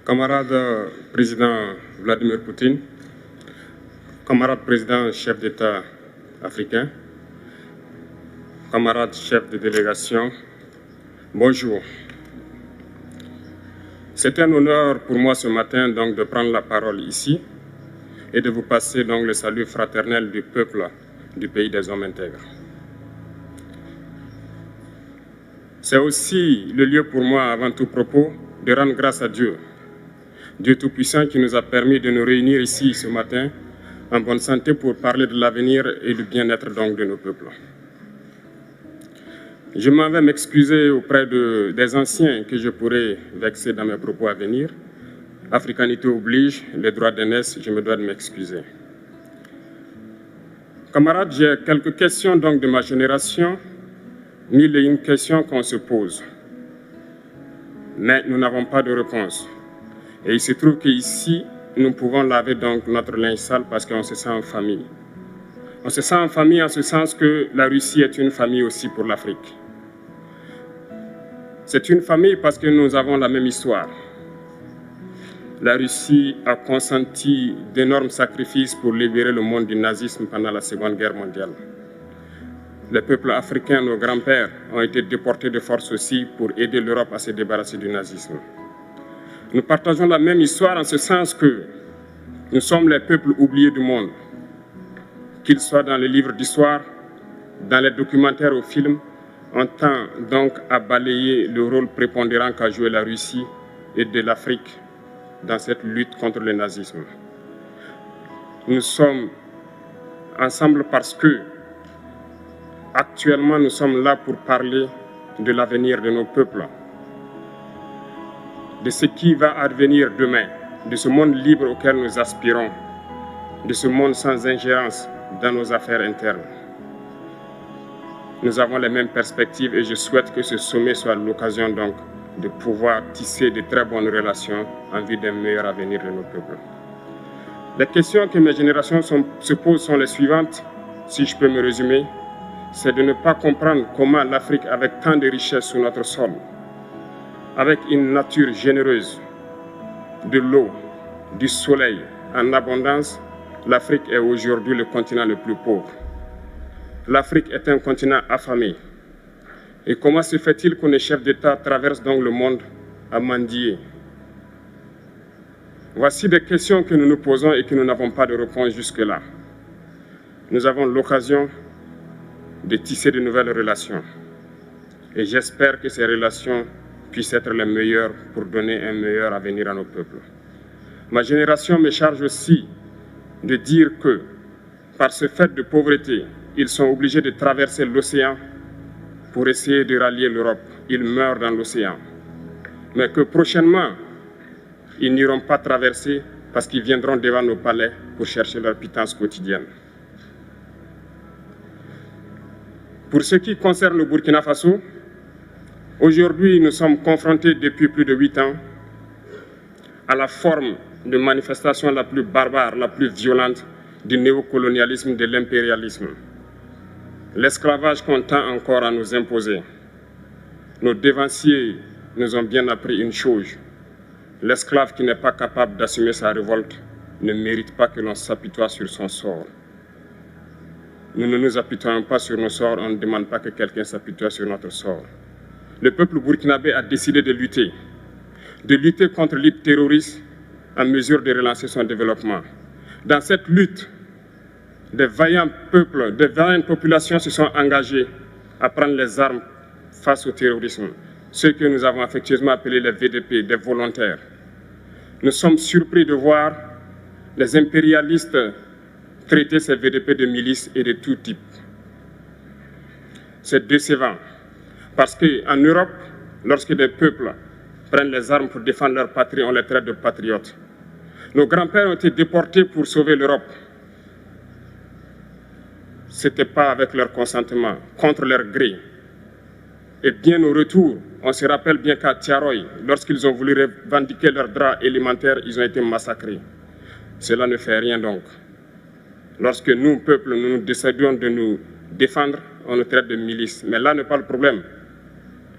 Camarade président Vladimir Poutine, camarade président chef d'État africain, camarades chefs de délégation, bonjour. C'est un honneur pour moi ce matin donc de prendre la parole ici et de vous passer donc le salut fraternel du peuple du pays des hommes intègres. C'est aussi le lieu pour moi, avant tout propos, de rendre grâce à Dieu, Dieu Tout-Puissant qui nous a permis de nous réunir ici ce matin en bonne santé pour parler de l'avenir et du bien-être donc de nos peuples. Je m'en vais m'excuser auprès des anciens que je pourrais vexer dans mes propos à venir. Africanité oblige, les droits d'aînesse, je me dois de m'excuser. Camarades, j'ai quelques questions donc de ma génération, mille et une questions qu'on se pose. Mais nous n'avons pas de réponse. Et il se trouve qu'ici, nous pouvons laver donc notre linge sale parce qu'on se sent en famille. On se sent en famille en ce sens que la Russie est une famille aussi pour l'Afrique. C'est une famille parce que nous avons la même histoire. La Russie a consenti d'énormes sacrifices pour libérer le monde du nazisme pendant la Seconde Guerre mondiale. Les peuples africains, nos grands-pères, ont été déportés de force aussi pour aider l'Europe à se débarrasser du nazisme. Nous partageons la même histoire en ce sens que nous sommes les peuples oubliés du monde, qu'ils soient dans les livres d'histoire, dans les documentaires ou films. On tend donc à balayer le rôle prépondérant qu'a joué la Russie et de l'Afrique dans cette lutte contre le nazisme. Nous sommes ensemble parce que actuellement nous sommes là pour parler de l'avenir de nos peuples, de ce qui va advenir demain, de ce monde libre auquel nous aspirons, de ce monde sans ingérence dans nos affaires internes. Nous avons les mêmes perspectives et je souhaite que ce sommet soit l'occasion donc de pouvoir tisser de très bonnes relations en vue d'un meilleur avenir de nos peuples. Les questions que mes générations se posent sont les suivantes, si je peux me résumer. C'est de ne pas comprendre comment l'Afrique, avec tant de richesses sous notre sol, avec une nature généreuse, de l'eau, du soleil en abondance, l'Afrique est aujourd'hui le continent le plus pauvre. L'Afrique est un continent affamé. Et comment se fait-il que les chefs d'État traversent donc le monde à mendier? Voici des questions que nous nous posons et que nous n'avons pas de réponse jusque-là. Nous avons l'occasion de tisser de nouvelles relations. Et j'espère que ces relations puissent être les meilleures pour donner un meilleur avenir à nos peuples. Ma génération me charge aussi de dire que, par ce fait de pauvreté, ils sont obligés de traverser l'océan pour essayer de rallier l'Europe. Ils meurent dans l'océan. Mais que prochainement, ils n'iront pas traverser parce qu'ils viendront devant nos palais pour chercher leur pitance quotidienne. Pour ce qui concerne le Burkina Faso, aujourd'hui, nous sommes confrontés depuis plus de 8 ans à la forme de manifestation la plus barbare, la plus violente du néocolonialisme, de l'impérialisme. L'esclavage qu'on tend encore à nous imposer. Nos dévanciers nous ont bien appris une chose. L'esclave qui n'est pas capable d'assumer sa révolte ne mérite pas que l'on s'apitoie sur son sort. Nous ne nous apitoyons pas sur nos sorts, on ne demande pas que quelqu'un s'apitoie sur notre sort. Le peuple burkinabé a décidé de lutter contre l'île terroriste en mesure de relancer son développement. Dans cette lutte, des vaillants peuples, des vaillantes populations se sont engagées à prendre les armes face au terrorisme, ceux que nous avons affectueusement appelés les VDP, des volontaires. Nous sommes surpris de voir les impérialistes traiter ces VDP de milices et de tout type. C'est décevant, parce qu'en Europe, lorsque des peuples prennent les armes pour défendre leur patrie, on les traite de patriotes. Nos grands-pères ont été déportés pour sauver l'Europe. Ce n'était pas avec leur consentement, contre leur gré. Et bien au retour, on se rappelle bien qu'à Tiaroy, lorsqu'ils ont voulu revendiquer leurs droits élémentaires, ils ont été massacrés. Cela ne fait rien donc. Lorsque nous, peuple, nous décidons de nous défendre, on nous traite de milices. Mais là n'est pas le problème.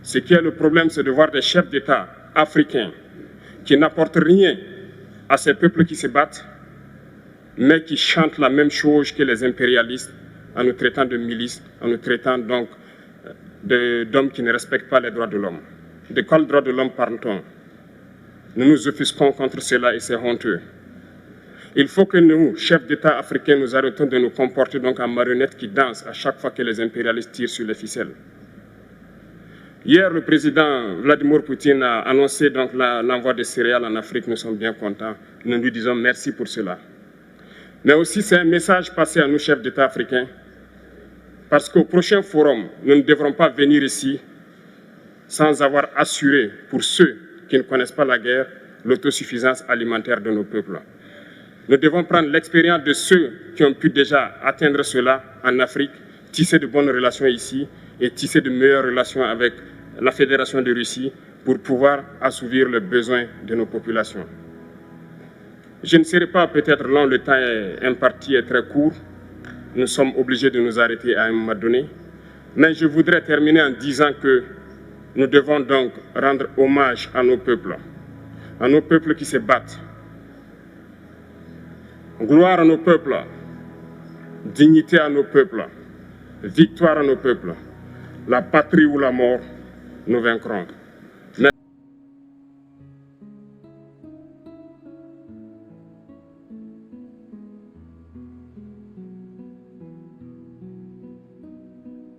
Ce qui est le problème, c'est de voir des chefs d'État africains qui n'apportent rien à ces peuples qui se battent, mais qui chantent la même chose que les impérialistes en nous traitant de milices, en nous traitant donc d'hommes qui ne respectent pas les droits de l'homme. De quels droits de l'homme parle-t-on? Nous nous offusquons contre cela et c'est honteux. Il faut que nous, chefs d'État africains, nous arrêtons de nous comporter donc en marionnettes qui dansent à chaque fois que les impérialistes tirent sur les ficelles. Hier, le président Vladimir Poutine a annoncé donc l'envoi de céréales en Afrique. Nous sommes bien contents. Nous lui disons merci pour cela. Mais aussi, c'est un message passé à nous, chefs d'État africains, parce qu'au prochain forum, nous ne devrons pas venir ici sans avoir assuré, pour ceux qui ne connaissent pas la guerre, l'autosuffisance alimentaire de nos peuples. Nous devons prendre l'expérience de ceux qui ont pu déjà atteindre cela en Afrique, tisser de bonnes relations ici et tisser de meilleures relations avec la Fédération de Russie pour pouvoir assouvir les besoins de nos populations. Je ne serai pas peut-être long, le temps imparti est très court. Nous sommes obligés de nous arrêter à un moment donné. Mais je voudrais terminer en disant que nous devons donc rendre hommage à nos peuples qui se battent. Gloire à nos peuples, dignité à nos peuples, victoire à nos peuples. La patrie ou la mort, nous vaincrons.